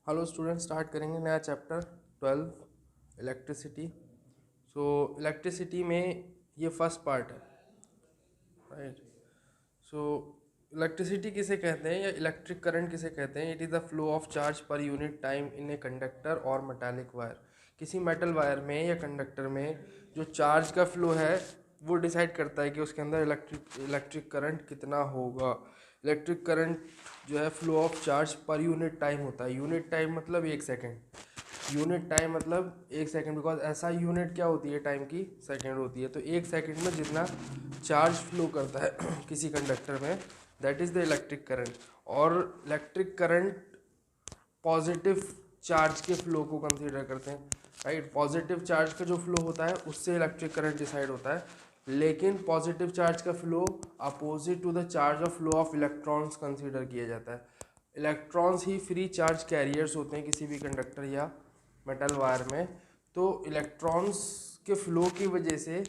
Hello student, start करेंगे नया chapter 12 electricity. सो electricity में ये फर्स्ट पार्ट है, राइट। सो इलेक्ट्रिसिटी किसे कहते हैं या इलेक्ट्रिक करंट किसे कहते हैं? It is the flow of charge per unit time in a conductor और मेटालिक वायर। किसी मेटल वायर में या कंडक्टर में जो चार्ज का फ्लो है वो डिसाइड करता है कि उसके अंदर इलेक्ट्रिक करंट कितना होगा। इलेक्ट्रिक करंट जो है flow of charge per unit time होता है। यूनिट टाइम मतलब 1 सेकेंड। यूनिट टाइम मतलब 1 सेकेंड, बिकॉज ऐसा यूनिट क्या होती है टाइम की? सेकेंड होती है। तो 1 सेकेंड में जितना चार्ज फ्लो करता है किसी कंडक्टर में, that is the electric current. और इलेक्ट्रिक करंट पॉजिटिव चार्ज के फ्लो को कंसीडर करते हैं, राइट। पॉजिटिव चार्ज का जो फ्लो होता है उससे इलेक्ट्रिक करंट डिसाइड होता है, लेकिन पॉजिटिव चार्ज का flow opposite to the charge of flow of electrons consider किया जाता है। इलेक्ट्रॉन्स ही फ्री चार्ज कैरियर्स होते हैं किसी भी कंडक्टर या मेटल वायर में। तो इलेक्ट्रॉन्स के फ्लो की वजह से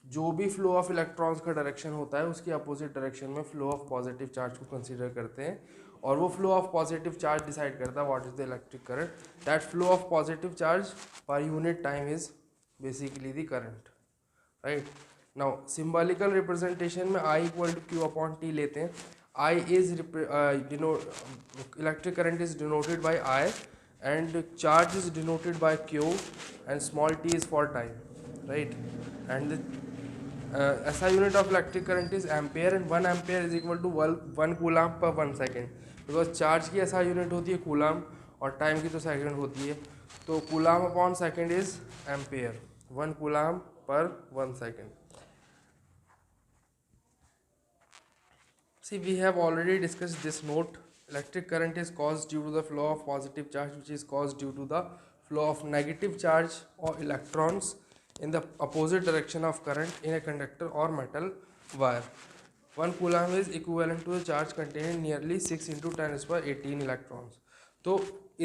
जो भी फ्लो ऑफ इलेक्ट्रॉन्स का डायरेक्शन होता है उसके अपोजिट डायरेक्शन में फ्लो ऑफ पॉजिटिव चार्ज को कंसीडर करते हैं, और वो flow of positive charge decide करता है what is the electric current. That flow of positive charge per unit time is basically the current, right. Now symbolical representation में I equal to Q upon T लेते हैं। I is electric current is denoted by I, and charge is denoted by q, and small t is for time, right? And the SI unit of electric current is ampere, and 1 ampere is equal to 1 coulomb per 1 second, because charge की SI unit होती है coulomb और time की तो second होती है। तो coulomb upon second is ampere, 1 coulomb पर 1 second. See, we have already discussed this note. Electric current is caused due to the flow of positive charge, which is caused due to the flow of negative charge or electrons in the opposite direction of current in a conductor or metal wire. 1 coulomb is equivalent to the charge containing nearly 6 into 10 to the 18 electrons. तो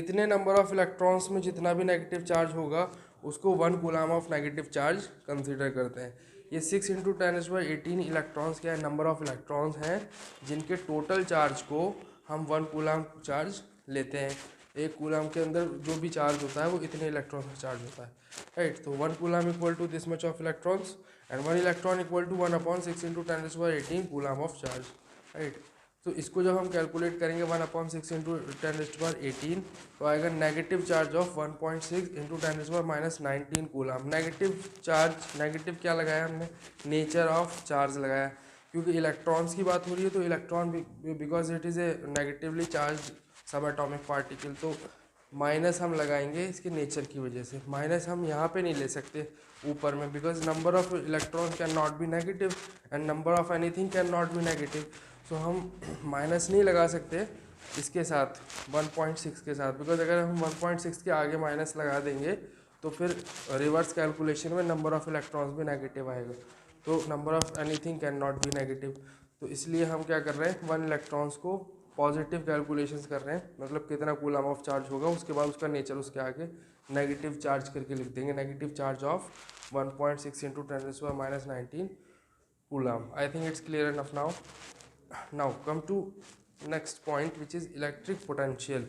इतने number of electrons में जितना भी negative charge होगा उसको 1 coulomb of negative charge consider करते हैं। ये 6 × 10⁻18 इलेक्ट्रॉन्स क्या है? नंबर ऑफ इलेक्ट्रॉन्स हैं जिनके टोटल चार्ज को हम 1 कूलाम चार्ज लेते हैं। एक कूलाम के अंदर जो भी चार्ज होता है वो इतने इलेक्ट्रॉन्स का चार्ज होता है, राइट। तो 1 coulomb equal to this much of electrons, and 1 electron equal to 1/6 × 10⁻18 coulomb of charge, right. तो इसको जब हम कैलकुलेट करेंगे 1/6 × 10⁻18 तो आएगा negative charge of 1.6 × 10⁻−19 coulomb. Negative charge, negative क्या लगाया हमने? नेचर ऑफ चार्ज लगाया, क्योंकि इलेक्ट्रॉन्स की बात हो रही है। तो electron because it is a negatively charge सब एटॉमिक पार्टिकल, तो माइनस हम लगाएंगे इसके नेचर की वजह से। माइनस हम यहाँ पे नहीं ले सकते ऊपर में, because number of electron can not be negative and number of anything can not be negative. So हम माइनस नहीं लगा सकते इसके साथ 1.6 के साथ, बिकॉज अगर हम 1.6 के आगे माइनस लगा देंगे तो फिर रिवर्स कैलकुलेशन में नंबर ऑफ इलेक्ट्रॉन्स भी नेगेटिव आएगा। तो number of anything can not be negative, तो इसलिए हम क्या कर रहे हैं? 1 इलेक्ट्रॉन्स को पॉजिटिव कैलकुलेशंस कर रहे हैं, मतलब कितना कूलम ऑफ चार्ज होगा, उसके बाद उसका नेचर उसके आगे नेगेटिव चार्ज करके लिख देंगे। Negative charge of 1.6 × 10⁻−19 coulomb. I think it's clear enough now. Now come to next point, which is electric potential.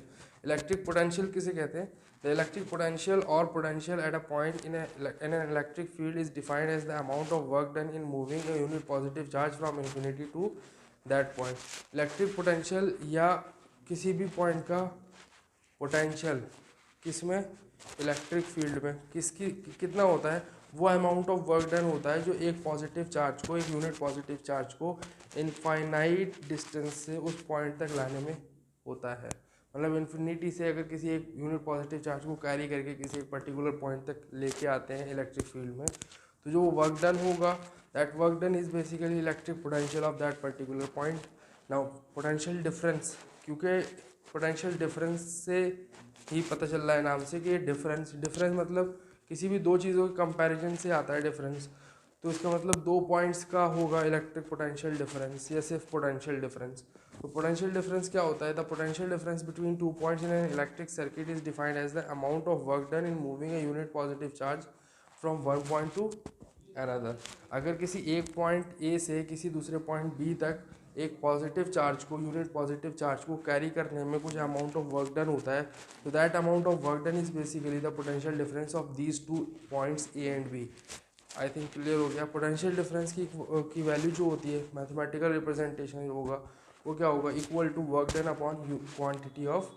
Electric potential किसे कहते हैं? The electric potential or potential at a point in an electric field is defined as the amount of work done in moving a unit positive charge from infinity to that point. Electric potential या किसी भी point का potential किसमें? Electric field में किसकी कितना होता है? वो अमाउंट ऑफ वर्क डन होता है जो एक पॉजिटिव चार्ज को, एक यूनिट पॉजिटिव चार्ज को इनफाइनाइट डिस्टेंस से उस पॉइंट तक लाने में होता है। मतलब इन्फिनिटी से अगर किसी एक यूनिट पॉजिटिव चार्ज को कैरी करके किसी एक पर्टिकुलर पॉइंट तक लेके आते हैं इलेक्ट्रिक फील्ड में, तो जो वर्क डन होगा, that work done is basically electric potential of that particular point. Now potential difference, क्योंकि पोटेंशियल डिफरेंस से ही पता चल रहा है नाम से कि डिफरेंस मतलब किसी भी दो चीज़ों के कंपैरिजन से आता है डिफरेंस। तो इसका मतलब 2 पॉइंट्स का होगा इलेक्ट्रिक पोटेंशियल डिफरेंस या सिर्फ पोटेंशियल डिफरेंस। तो पोटेंशियल डिफरेंस क्या होता है? The potential difference between 2 points in an electric circuit is defined as the amount of work done in moving a unit positive charge from one point to another. अगर किसी एक point A से किसी दूसरे point B तक एक positive charge को, unit positive charge को कैरी करने में कुछ अमाउंट ऑफ वर्क डन होता है, तो that amount of work done is basically the potential difference of these two points A and B. I think clear हो गया। पोटेंशियल डिफरेंस की वैल्यू जो होती है, मैथमेटिकल रिप्रेजेंटेशन होगा वो क्या होगा, equal to work done upon quantity of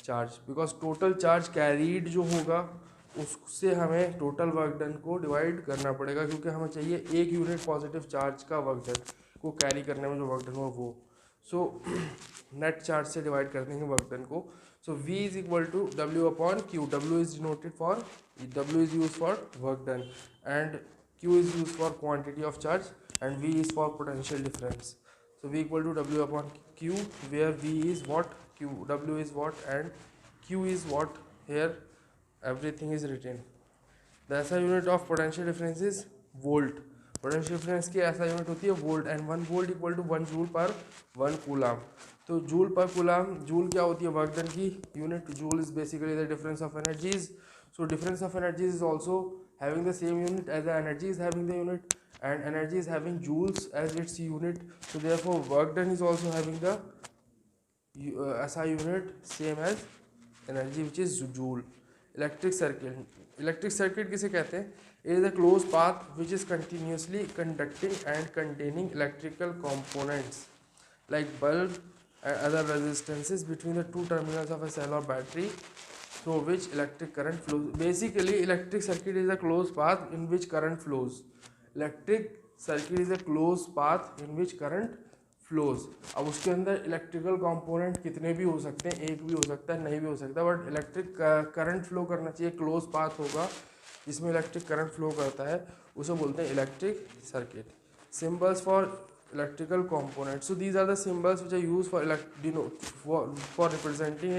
charge, because total charge carried जो होगा उससे हमें टोटल वर्क डन को डिवाइड करना पड़ेगा, क्योंकि हमें चाहिए एक यूनिट पॉजिटिव चार्ज का वर्क डन को कैरी करने में जो वर्क डन हो वो। सो नेट चार्ज से डिवाइड कर देंगे वर्क डन को। So V is equal to W upon Q। W is denoted for, W is use for work done and Q is used for quantity of charge and V is for potential difference. So V equal to W upon Q, where V is what, W is what and Q is what. Here everything is written. The SI unit of potential difference is volt. Potential difference की SI unit होती है volt and 1 volt equal to 1 joule per 1 coulomb. तो joule per coulomb, joule क्या होती है work done की unit, joule is basically the difference of energies. So difference of energies is also having the same unit as the energy is having the unit, and energy is having joules as its unit, so therefore work done is also having the SI unit same as energy, which is joule. Electric circuit किसे कहते हैं? It is a closed path which is continuously conducting and containing electrical components like bulb and other resistances between the two terminals of a cell or battery, through which electric current flows. Basically electric circuit is a closed path in which current flows. Electric circuit is a closed path in which current flows. अब उसके अंदर electrical component कितने भी हो सकते हैं, एक भी हो सकता है, नहीं भी हो सकता, बट इलेक्ट्रिक करंट फ्लो करना चाहिए, क्लोज पाथ होगा जिसमें इलेक्ट्रिक करंट फ्लो करता है, उसे बोलते हैं electric circuit. Symbols for electrical components. So these are the symbols which are used for representing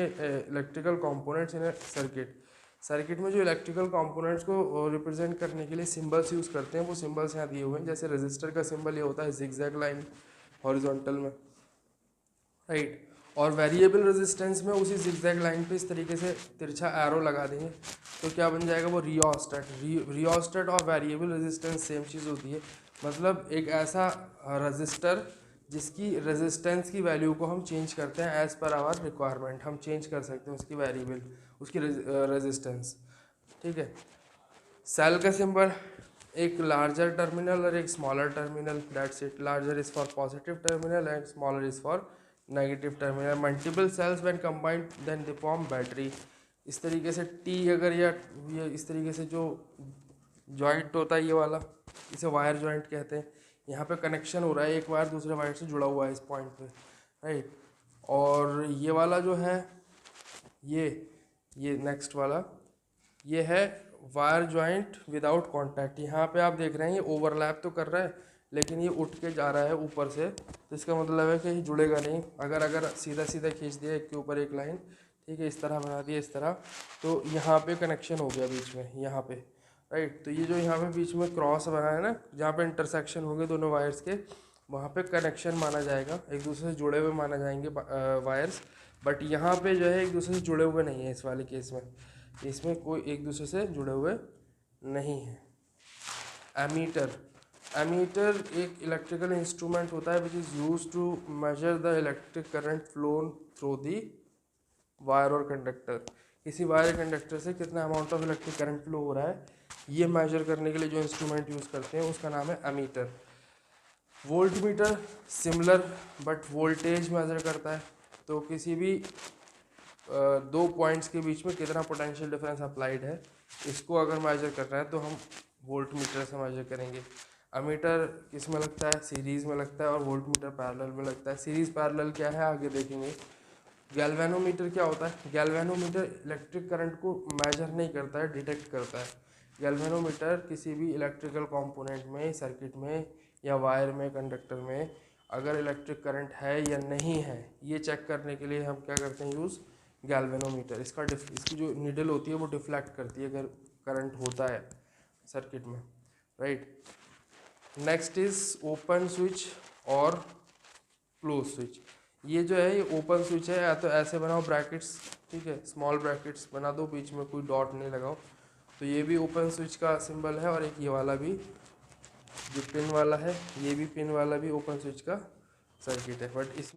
electrical components in a circuit. Circuit में जो इलेक्ट्रिकल कंपोनेंट्स को रिप्रेजेंट करने के लिए सिंबल्स यूज़ करते हैं, वो सिंबल्स यहाँ दिए हुए हैं. जैसे रजिस्टर का सिंबल ये होता है जिगजैग लाइन हॉरिजॉन्टल में, राइट. और वेरिएबल रेजिस्टेंस में उसी जिगजैग लाइन पे इस तरीके से तिरछा एरो लगा देंगे तो क्या बन जाएगा, वो रियोस्टेट. रियोस्टेट और वेरिएबल रेजिस्टेंस सेम चीज़ होती है. मतलब एक ऐसा रजिस्टर जिसकी रेजिस्टेंस की वैल्यू को हम चेंज करते हैं एज़ पर आवर रिक्वायरमेंट, हम चेंज कर सकते हैं उसकी वेरिएबल, उसकी रेजिस्टेंस, ठीक है. सेल का सिंबल एक लार्जर टर्मिनल और एक smaller terminal, that's it. Larger is for positive terminal and smaller is for negative terminal. Multiple cells when combined then they form battery. इस तरीके से टी अगर या ये इस तरीके से जो जॉइंट होता है ये वाला, इसे वायर जॉइंट कहते हैं. यहाँ पे कनेक्शन हो रहा है, एक वायर दूसरे वायर से जुड़ा हुआ है इस पॉइंट पे, राइट. और ये वाला जो है ये नेक्स्ट वाला ये है वायर जॉइंट विदाउट कांटेक्ट. यहाँ पे आप देख रहे हैं ये ओवरलैप तो कर रहा है लेकिन ये उठ के जा रहा है ऊपर से, तो इसका मतलब है कि ये जुड़ेगा नहीं. अगर सीधा सीधा खींच दिया एक के ऊपर एक लाइन, ठीक है, इस तरह बना दिया इस तरह, तो यहाँ पे कनेक्शन हो गया बीच में, यहाँ पे, राइट. तो ये जो यहाँ पे बीच में क्रॉस बना है ना, जहाँ पे इंटरसेक्शन हो गए दोनों वायर्स के, वहाँ पे कनेक्शन माना जाएगा, एक दूसरे से जुड़े हुए माना जाएंगे वायर्स. बट यहाँ पे जो है एक दूसरे से जुड़े हुए नहीं है इस वाले केस में, इसमें कोई एक दूसरे से जुड़े हुए नहीं है. एमीटर एक इलेक्ट्रिकल इंस्ट्रूमेंट होता है which is use to measure the electric current flown through the wire और कंडक्टर. किसी वायर कंडक्टर से कितना amount of electric current flow हो रहा है, ये मेजर करने के लिए जो इंस्ट्रूमेंट यूज़ करते हैं उसका नाम है ammeter. Voltmeter similar but voltage measure करता है. तो किसी भी दो पॉइंट्स के बीच में कितना पोटेंशियल डिफरेंस अप्लाइड है, इसको अगर मेजर करना है तो हम वोल्टमीटर से मेजर करेंगे. अमीटर किस में लगता है, सीरीज़ में लगता है, और वोल्टमीटर पैरेलल में लगता है. सीरीज़ पैरेलल क्या है आगे देखेंगे. गैल्वेनोमीटर क्या होता है, गैल्वेनोमीटर इलेक्ट्रिक करंट को मेजर नहीं करता है, डिटेक्ट करता है. गैल्वेनोमीटर किसी भी इलेक्ट्रिकल कंपोनेंट में, सर्किट में या वायर में, कंडक्टर में अगर इलेक्ट्रिक करंट है या नहीं है, ये चेक करने के लिए हम क्या करते हैं, यूज़ गैल्वेनोमीटर. इसकी जो नीडल होती है वो डिफ्लेक्ट करती है अगर करंट होता है सर्किट में, right. Next is open switch और क्लोज स्विच. ये जो है ये ओपन स्विच है, या तो ऐसे बनाओ ब्रैकेट्स, ठीक है, स्मॉल ब्रैकेट्स बना दो, बीच में कोई डॉट नहीं लगाओ, तो ये भी ओपन स्विच का सिंबल है. और एक ये वाला भी जो पिन वाला है, ये भी पिन वाला भी ओपन स्विच का सर्किट है। बट इस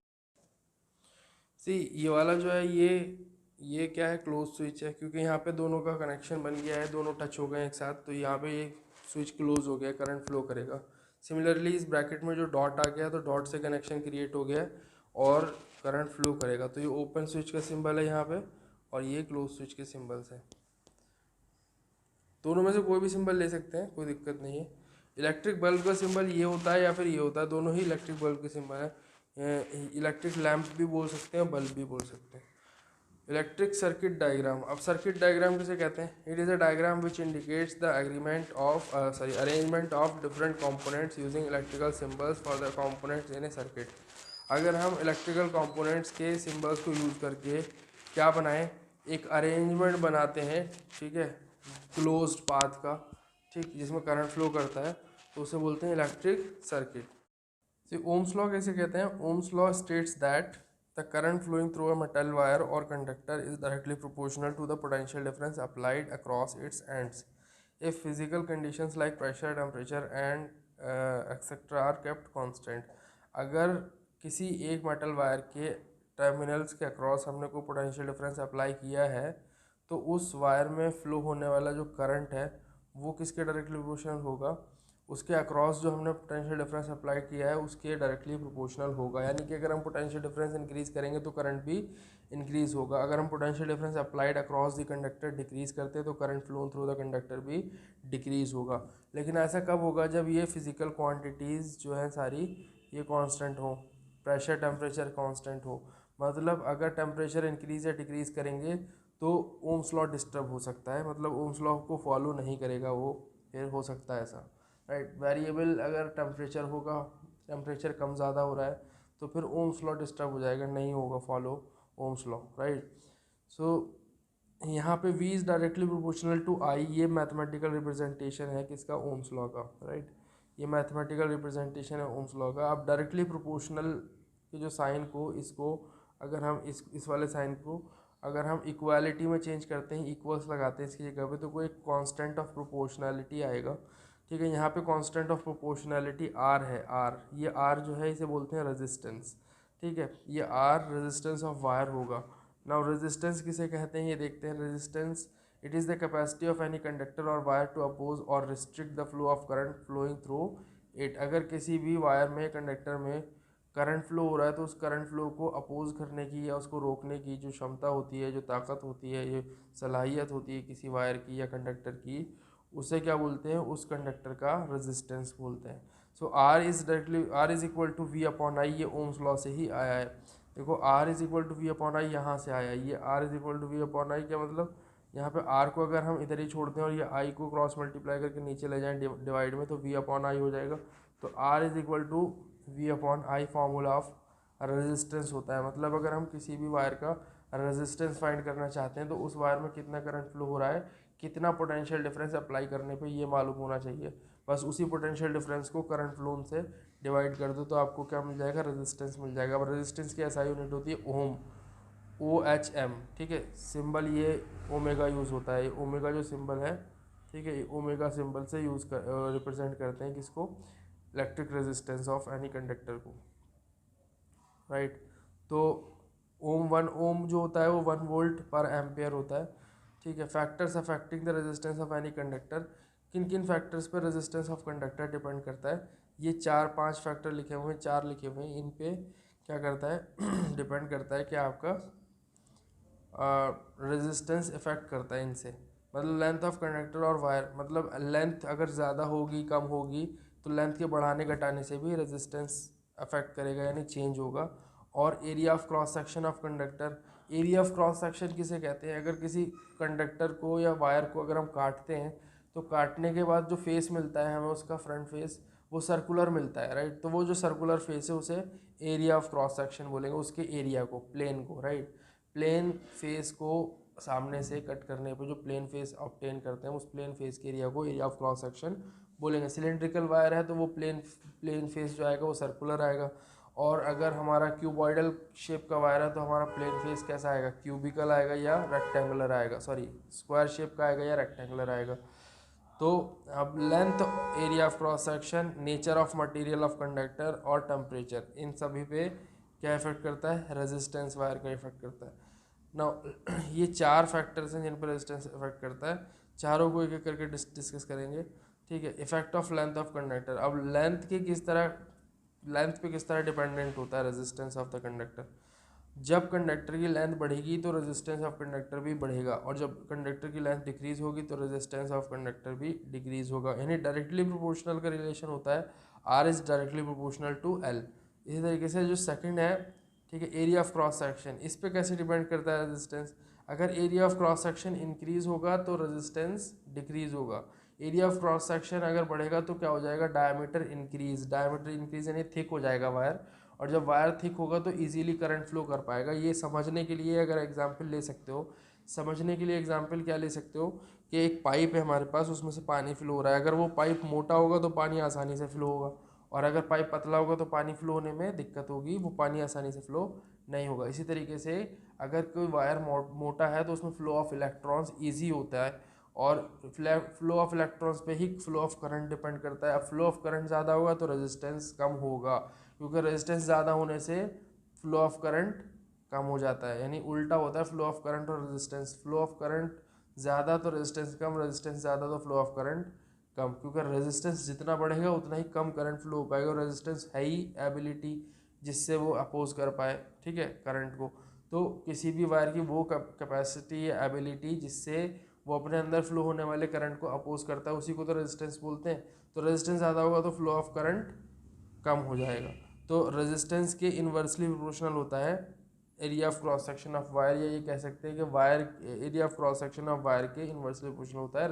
सी ये वाला जो है ये क्या है, क्लोज स्विच है, क्योंकि यहाँ पे दोनों का कनेक्शन बन गया है, दोनों टच हो गए एक साथ, तो यहाँ पे ये स्विच क्लोज हो गया, करंट फ्लो करेगा। सिमिलरली इस ब्रैकेट में जो डॉट आ गया तो डॉट से कनेक्शन क्रिएट हो गया है और करंट फ्लो करेगा। तो ये ओपन स्विच का सिंबल है यहाँ पे और ये क्लोज स्विच के सिंबल्स है। दोनों में से कोई भी सिंबल ले सकते हैं, कोई दिक्कत नहीं है। इलेक्ट्रिक बल्ब का सिंबल ये होता है या फिर ये होता है, दोनों ही इलेक्ट्रिक बल्ब के सिंबल है। इलेक्ट्रिक लैंप भी बोल सकते हैं, बल्ब भी बोल सकते हैं। Electric circuit diagram. अब सर्किट डायग्राम किसे कहते हैं? It is a diagram which indicates the agreement of arrangement of different components using electrical symbols for the components in A circuit. अगर हम इलेक्ट्रिकल कंपोनेंट्स के सिंबल्स को यूज़ करके क्या बनाएं, एक अरेंजमेंट बनाते हैं, ठीक है, क्लोज्ड पाथ का, ठीक, जिसमें करंट फ्लो करता है, तो उसे बोलते हैं इलेक्ट्रिक सर्किट। तो ओम्स लॉ कैसे कहते हैं? Ohm's law states that the current flowing through a metal wire or conductor is directly proportional to the potential difference applied across its ends if physical conditions like pressure, temperature and etc. are kept constant। अगर किसी एक metal wire के terminals के across हमने कोई potential difference apply किया है तो उस वायर में फ्लो होने वाला जो करंट है वो किसके डायरेक्टली प्रोपोर्शनल होगा? उसके अक्रॉस जो हमने पोटेंशियल डिफरेंस अप्लाई किया है उसके डायरेक्टली प्रोपोर्शनल होगा। यानी कि अगर हम पोटेंशियल डिफरेंस इंक्रीज करेंगे तो करंट भी इंक्रीज होगा। अगर हम potential difference applied across the conductor decrease करते हैं तो current flow through the conductor भी डिक्रीज होगा। लेकिन ऐसा कब होगा? जब ये फिजिकल क्वांटिटीज़ जो है सारी ये कांस्टेंट हो, प्रेशर टेम्परेचर कांस्टेंट हो। मतलब अगर टेम्परेचर इंक्रीज या डिक्रीज करेंगे तो ओम्स लॉ डिस्टर्ब हो सकता है, मतलब ओम्स लॉ को फॉलो नहीं करेगा वो, फिर हो सकता है ऐसा, राइट। वेरिएबल अगर टेम्परेचर होगा, टेम्परेचर कम ज़्यादा हो रहा है तो फिर ओम्स लॉ डिस्टर्ब हो जाएगा, नहीं होगा follow Ohm's law, right. So यहाँ पे v is directly proportional to i, ये मैथमेटिकल रिप्रेजेंटेशन है किसका? ओम्स लॉ का, राइट। ये मैथमेटिकल रिप्रेजेंटेशन है ओम्स लॉ का। अब डायरेक्टली प्रोपोर्शनल के जो साइन को, इसको अगर हम इस वाले साइन को अगर हम इक्वालिटी में चेंज करते हैं, इक्वल्स लगाते हैं इसकी जगह पे, तो कोई कांस्टेंट ऑफ प्रोपोर्शनैलिटी आएगा, ठीक है। यहाँ पे कांस्टेंट ऑफ प्रोपोर्शनैलिटी r है, r, ये r जो है इसे बोलते हैं रेजिस्टेंस, ठीक है। ये r रेजिस्टेंस ऑफ वायर होगा। नाउ रेजिस्टेंस किसे कहते हैं ये देखते हैं। Resistance, it is the capacity of any conductor और वायर टू अपोज और restrict the flow of current flowing through it. अगर किसी भी वायर में, कंडक्टर में करंट फ्लो हो रहा है तो उस करंट फ्लो को अपोज करने की या उसको रोकने की जो क्षमता होती है, जो ताकत होती है, ये सलाहियत होती है किसी वायर की या कंडक्टर की, उसे क्या बोलते हैं? उस कंडक्टर का रेजिस्टेंस बोलते हैं। So R is equal to V upon I, ये ओम्स लॉ से ही आया है। देखो R is equal to V upon I यहाँ से आया, ये R is equal to V upon I, क्या मतलब? यहाँ पे आर को अगर हम इधर ही छोड़ दें और ये आई को क्रॉस मल्टीप्लाई करके नीचे ले जाएं डिवाइड में, तो वी अपॉन आई हो जाएगा। तो R is equal to V upon I formula of resistance होता है। मतलब अगर हम किसी भी वायर का रेजिस्टेंस फाइंड करना चाहते हैं तो उस वायर में कितना करंट फ्लो हो रहा है, कितना पोटेंशियल डिफरेंस अप्लाई करने पे ये मालूम होना चाहिए। बस उसी पोटेंशियल डिफरेंस को करंट फ्लो से डिवाइड कर दो तो आपको क्या मिल जाएगा? रेजिस्टेंस मिल जाएगा। अब रेजिस्टेंस की ऐसा यूनिट होती है ओम, OHM, ठीक है। सिंबल ये ओमेगा यूज़ होता है, ओमेगा जो सिंबल है, ठीक है, ओमेगा सिंबल से यूज़ कर रिप्रेजेंट करते हैं किसको? Electric resistance of any conductor को, राइट। तो ओम 1 ओम जो होता है वो 1 वोल्ट पर एम्पियर होता है, ठीक है। Factors affecting the resistance of any conductor, किन किन फैक्टर्स पर रेजिस्टेंस ऑफ कंडक्टर डिपेंड करता है? ये 4-5 फैक्टर लिखे हुए हैं, 4 लिखे हुए हैं, इन पे क्या करता है डिपेंड करता है कि आपका रेजिस्टेंस इफेक्ट करता है इनसे। मतलब लेंथ ऑफ कंडक्टर और वायर, मतलब लेंथ अगर ज़्यादा होगी कम होगी तो लेंथ के बढ़ाने घटाने से भी रेजिस्टेंस अफेक्ट करेगा, यानी चेंज होगा। और area of cross section of conductor, area of cross section किसे कहते हैं? अगर किसी कंडक्टर को या वायर को अगर हम काटते हैं तो काटने के बाद जो फेस मिलता है हमें, उसका फ्रंट फेस, वो सर्कुलर मिलता है, राइट। तो वो जो सर्कुलर फेस है उसे एरिया ऑफ क्रॉस सेक्शन बोलेंगे, उसके एरिया को, प्लेन को, राइट। प्लेन फेस को सामने से कट करने पे जो प्लेन फेस ऑब्टेन करते हैं उस प्लेन फेस के एरिया को एरिया ऑफ क्रॉस सेक्शन बोलेंगे। सिलेंड्रिकल वायर है तो वो प्लेन फेस जो आएगा वो सर्कुलर आएगा। और अगर हमारा क्यूबॉइडल शेप का वायर है तो हमारा प्लेन फेस कैसा आएगा? क्यूबिकल आएगा या रेक्टेंगुलर आएगा, सॉरी स्क्वायर शेप का आएगा या रेक्टेंगुलर आएगा। तो अब length, area of cross section, nature of material of conductor और टेम्परेचर, इन सभी पे क्या इफेक्ट करता है, रेजिस्टेंस वायर का इफेक्ट करता है ना। ये 4 फैक्टर्स हैं जिन पर रेजिस्टेंस इफेक्ट करता है, चारों को एक एक करके डिस्कस करेंगे। ठीक है, effect of length of conductor. अब लेंथ पे किस तरह डिपेंडेंट होता है रेजिस्टेंस ऑफ द कंडक्टर। जब कंडक्टर की लेंथ बढ़ेगी तो रेजिस्टेंस ऑफ कंडक्टर भी बढ़ेगा, और जब कंडक्टर की लेंथ डिक्रीज होगी तो रेजिस्टेंस ऑफ कंडक्टर भी डिक्रीज होगा, यानी डायरेक्टली प्रोपोर्शनल का रिलेशन होता है, R is directly proportional to L. इसी तरीके से जो सेकंड है, ठीक है, एरिया ऑफ क्रॉस सेक्शन, इस पे कैसे डिपेंड करता है रेजिस्टेंस। अगर area of cross section increase होगा तो रेजिस्टेंस डिक्रीज होगा। एरिया ऑफ क्रॉस सेक्शन अगर बढ़ेगा तो क्या हो जाएगा, डायमीटर इंक्रीज यानी थिक हो जाएगा वायर, और जब वायर थिक होगा तो इजीली करंट फ्लो कर पाएगा। ये समझने के लिए अगर एग्जांपल ले सकते हो, समझने के लिए एग्जांपल क्या ले सकते हो कि एक पाइप है हमारे पास, उसमें से पानी फ्लो हो रहा है। अगर वो पाइप मोटा होगा तो पानी आसानी से फ्लो होगा, और अगर पाइप पतला होगा तो पानी फ्लो होने में दिक्कत होगी, वो पानी आसानी से फ्लो नहीं होगा। इसी तरीके से अगर कोई वायर मोटा है तो उसमें फ्लो ऑफ इलेक्ट्रॉन्स ईजी होता है, और फ्लो ऑफ इलेक्ट्रॉन्स पे ही फ्लो ऑफ करंट डिपेंड करता है। अब फ्लो ऑफ करंट ज़्यादा होगा तो रेजिस्टेंस कम होगा, क्योंकि रेजिस्टेंस ज़्यादा होने से फ्लो ऑफ करंट कम हो जाता है, यानी उल्टा होता है फ्लो ऑफ करंट और रेजिस्टेंस। फ्लो ऑफ करंट ज़्यादा तो रेजिस्टेंस कम, रेजिस्टेंस ज़्यादा तो फ्लो ऑफ करंट कम, क्योंकि रेजिस्टेंस जितना बढ़ेगा उतना ही कम करंट फ्लो हो पाएगा, और रेजिस्टेंस है ही एबिलिटी जिससे वो अपोज कर पाए, ठीक है, करंट को। तो किसी भी वायर की वो कैपेसिटी या एबिलिटी जिससे वो अपने अंदर फ्लो होने वाले करंट को अपोज करता है, उसी को तो रेजिस्टेंस बोलते हैं। तो रेजिस्टेंस ज़्यादा होगा तो फ्लो ऑफ करंट कम हो जाएगा। तो रेजिस्टेंस के इन्वर्सली प्रोपोर्शनल होता है area of cross section of wire, या ये कह सकते हैं कि wire area of cross section of wire के इन्वर्सली प्रोपोर्शनल होता है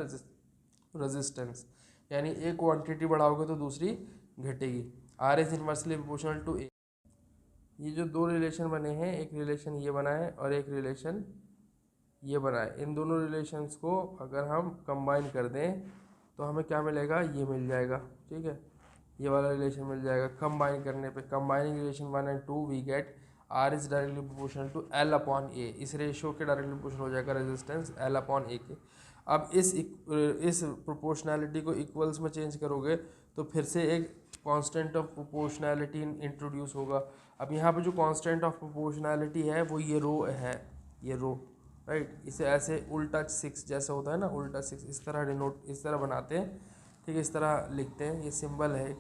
रेजिस्टेंस, यानी एक क्वांटिटी बढ़ाओगे तो दूसरी घटेगी। R is inversely proportional to A. ये जो दो रिलेशन बने हैं, एक रिलेशन ये बना है और एक रिलेशन ये बना है, इन दोनों रिलेशंस को अगर हम कंबाइन कर दें तो हमें क्या मिलेगा, ये मिल जाएगा, ठीक है, ये वाला रिलेशन मिल जाएगा। कंबाइन करने पे, कंबाइनिंग रिलेशन 1 और 2 we get R is directly proportional to L upon A. इस रेशियो के डायरेक्टली प्रोपोर्शनल हो जाएगा रेजिस्टेंस एल अपॉन ए के। अब इस प्रोपोर्शनैलिटी को इक्वल्स में चेंज करोगे तो फिर से एक कांस्टेंट ऑफ प्रोपोर्शनैलिटी इंट्रोड्यूस होगा। अब यहाँ पे जो कांस्टेंट ऑफ प्रोपोर्शनैलिटी है वो ये रो है, ये रो, राइट। इसे ऐसे उल्टा 6 जैसा होता है ना, उल्टा 6 इस तरह डिनोट, इस तरह बनाते हैं, ठीक है, इस तरह लिखते हैं, ये सिंबल है,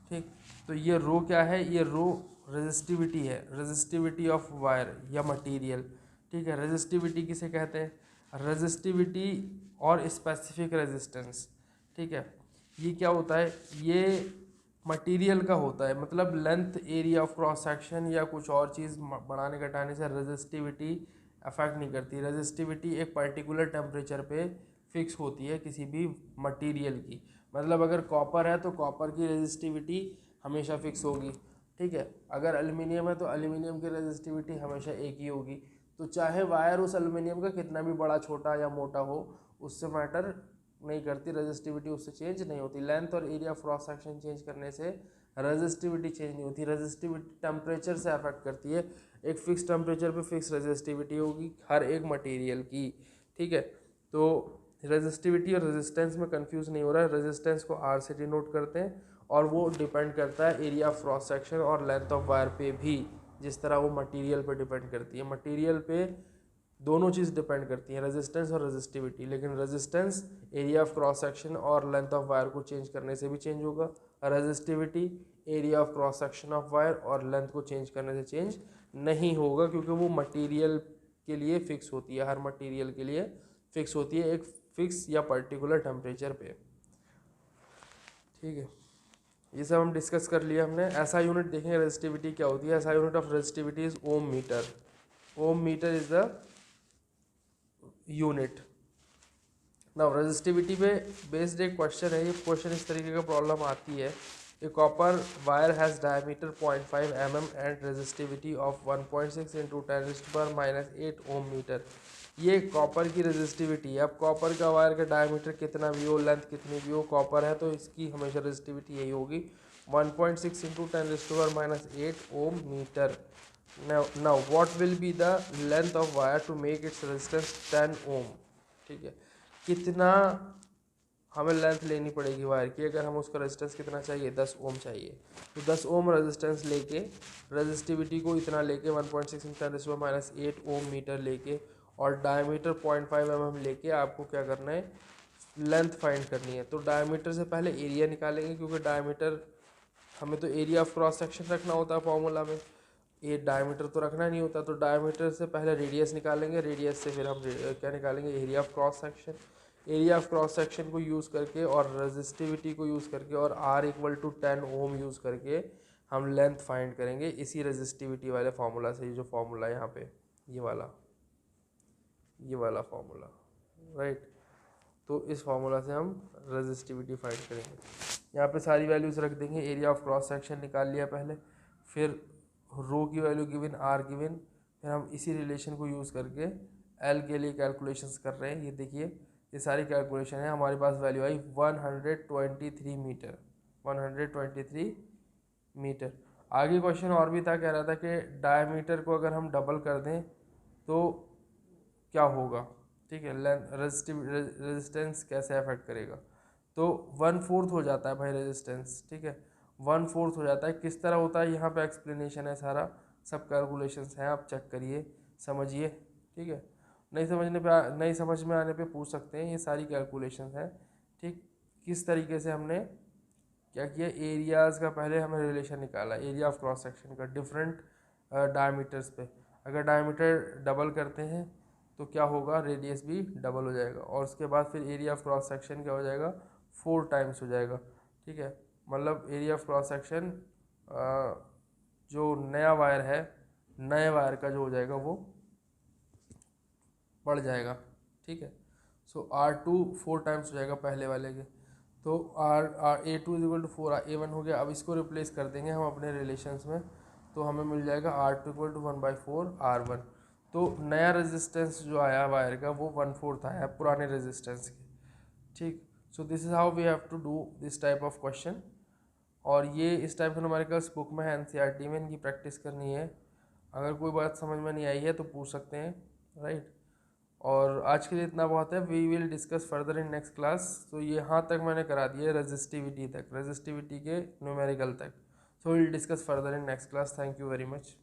ठीक। तो ये रो क्या है, ये रो रेजिस्टिविटी है, रेजिस्टिविटी ऑफ वायर या मटेरियल, ठीक है। रेजिस्टिविटी किसे कहते हैं, रेजिस्टिविटी और स्पेसिफिक रेजिस्टेंस, ठीक है। ये क्या होता है, ये मटेरियल का होता है, मतलब length, area of cross section या कुछ और चीज़ बढ़ाने घटाने से रेजिस्टिविटी अफेक्ट नहीं करती। रेजिस्टिविटी एक पर्टिकुलर टेम्परेचर पे फिक्स होती है किसी भी मटेरियल की, मतलब अगर कॉपर है तो कॉपर की रेजिस्टिविटी हमेशा फिक्स होगी, ठीक है। अगर एल्युमिनियम है तो एल्युमिनियम की रेजिस्टिविटी हमेशा एक ही होगी। तो चाहे वायर उस एल्युमिनियम का कितना भी बड़ा, छोटा या मोटा हो, उससे मैटर नहीं करती, रेजिस्टिविटी उससे चेंज नहीं होती। लेंथ और area of cross section change करने से रेजिस्टिविटी चेंज नहीं होती। रेजिस्टिविटी टेम्परेचर से अफेक्ट करती है, एक फिक्स टेम्परेचर पे फिक्स रेजिस्टिविटी होगी हर एक मटेरियल की, ठीक है। तो रेजिस्टिविटी और रेजिस्टेंस में कंफ्यूज नहीं हो रहा है, रेजिस्टेंस को आर से डिनोट करते हैं, और वो डिपेंड करता है एरिया ऑफ क्रॉस सेक्शन और लेंथ ऑफ वायर पे भी, जिस तरह वो मटेरियल पे डिपेंड करती है। मटेरियल पे दोनों चीज़ डिपेंड करती हैं, रेजिस्टेंस और रेजिस्टिविटी, लेकिन resistance area of cross section और लेंथ ऑफ वायर को चेंज करने से भी चेंज होगा, resistivity area of cross section of wire और लेंथ को चेंज करने से चेंज नहीं होगा, क्योंकि वो मटेरियल के लिए फिक्स होती है, हर मटेरियल के लिए फिक्स होती है एक फिक्स या पर्टिकुलर टेम्परेचर पे, ठीक है। ये सब हम डिस्कस कर लिया हमने। ऐसा यूनिट देखेंगे रेजिस्टिविटी क्या होती है। ऐसा unit of resistivity is ohm metre. Ohm metre is the unit. Now resistivity पे बेस्ड एक क्वेश्चन है, ये क्वेश्चन इस तरीके का प्रॉब्लम आती है, a copper wire has diameter 0.5 mm and resistivity of 1.6 into 10⁻⁸ ohm metre. ये कॉपर की रेजिस्टिविटी है। अब कॉपर का वायर का डायमीटर कितना भी हो, लेंथ कितनी भी हो, कॉपर है तो इसकी हमेशा रेजिस्टिविटी यही होगी 1.6 into 10⁻⁸ ohm metre. now what will be the length of wire to make its resistance 10 ohm, ठीक है। कितना हमें लेंथ लेनी पड़ेगी वायर की। अगर हम उसका रेजिस्टेंस कितना चाहिए, 10 ओम चाहिए, तो 10 ओम रेजिस्टेंस लेके, रेजिस्टिविटी को इतना लेके 1.6 × 10⁻⁸ ओम मीटर लेके और डायमीटर 0.5 mm लेके आपको क्या करना है, लेंथ फाइंड करनी है। तो डायमीटर से पहले एरिया निकालेंगे, क्योंकि डायमीटर हमें तो एरिया ऑफ क्रॉस सेक्शन रखना होता है फॉर्मूला में, ये डायमीटर तो रखना नहीं होता। तो डायमीटर से पहले रेडियस निकालेंगे, रेडियस से फिर हम क्या निकालेंगे, area of cross section. Area of cross section को यूज़ करके और रेजिस्टिविटी को यूज़ करके और R = 10 ओम यूज़ करके हम लेंथ फाइंड करेंगे इसी रेजिस्टिविटी वाले फार्मूला से। ये जो फार्मूला है यहाँ पे, ये वाला फार्मूला, राइट। तो इस फार्मूला से हम रेजिस्टिविटी फाइंड करेंगे। यहाँ पे सारी वैल्यूज़ रख देंगे। एरिया ऑफ क्रॉस सेक्शन निकाल लिया पहले, फिर रो की वैल्यू गिवन, आर गिवन, फिर हम इसी रिलेशन को यूज़ करके एल के लिए कैलकुलेशंस कर रहे हैं। ये देखिए, ये सारी कैलकुलेशन है, हमारे पास वैल्यू आई 123 मीटर, 123 मीटर। आगे क्वेश्चन और भी था, कह रहा था कि डायमीटर को अगर हम डबल कर दें तो क्या होगा, ठीक है, रेजिस्टेंस कैसे अफेक्ट करेगा। तो 1/4 हो जाता है भाई रेजिस्टेंस, ठीक है, 1/4 हो जाता है। किस तरह होता है, यहाँ पे एक्सप्लेनेशन है सारा, सब कैलकुलेशंस हैं, आप चेक करिए, समझिए, ठीक है। नहीं समझ में आने पे पूछ सकते हैं, ये सारी कैलकुलेशंस हैं, ठीक। किस तरीके से हमने क्या किया, एरियाज़ का पहले हमने रिलेशन निकाला, एरिया ऑफ क्रॉस सेक्शन का डिफरेंट डायमीटर्स पे। अगर डायमीटर डबल करते हैं तो क्या होगा, रेडियस भी डबल हो जाएगा, और उसके बाद फिर एरिया ऑफ क्रॉस सेक्शन क्या हो जाएगा, 4 टाइम्स हो जाएगा, ठीक है। मतलब एरिया ऑफ क्रॉस सेक्शन जो नया वायर है, नए वायर का जो हो जाएगा वो बढ़ जाएगा, ठीक है। सो R2 4 टाइम्स हो जाएगा पहले वाले के। तो A2 = 4, A1 हो गया। अब इसको रिप्लेस कर देंगे हम अपने रिलेशंस में, तो हमें मिल जाएगा R2 = 1/4 R1। तो नया रेजिस्टेंस जो आया वायर का वो 1/4 आया पुराने रेजिस्टेंस के, ठीक। So this is how we have to do this type of question. और ये इस टाइप के न्यूमेरिकल्स बुक में है, NCERT में, इनकी प्रैक्टिस करनी है। अगर कोई बात समझ में नहीं आई है तो पूछ सकते हैं, राइट। और आज के लिए इतना बहुत है, we will discuss further in next class. तो ये यहाँ तक मैंने करा दिया रेजिस्टिविटी तक, रेजिस्टिविटी के न्यूमेरिकल तक। So will discuss further in next class. Thank you very much.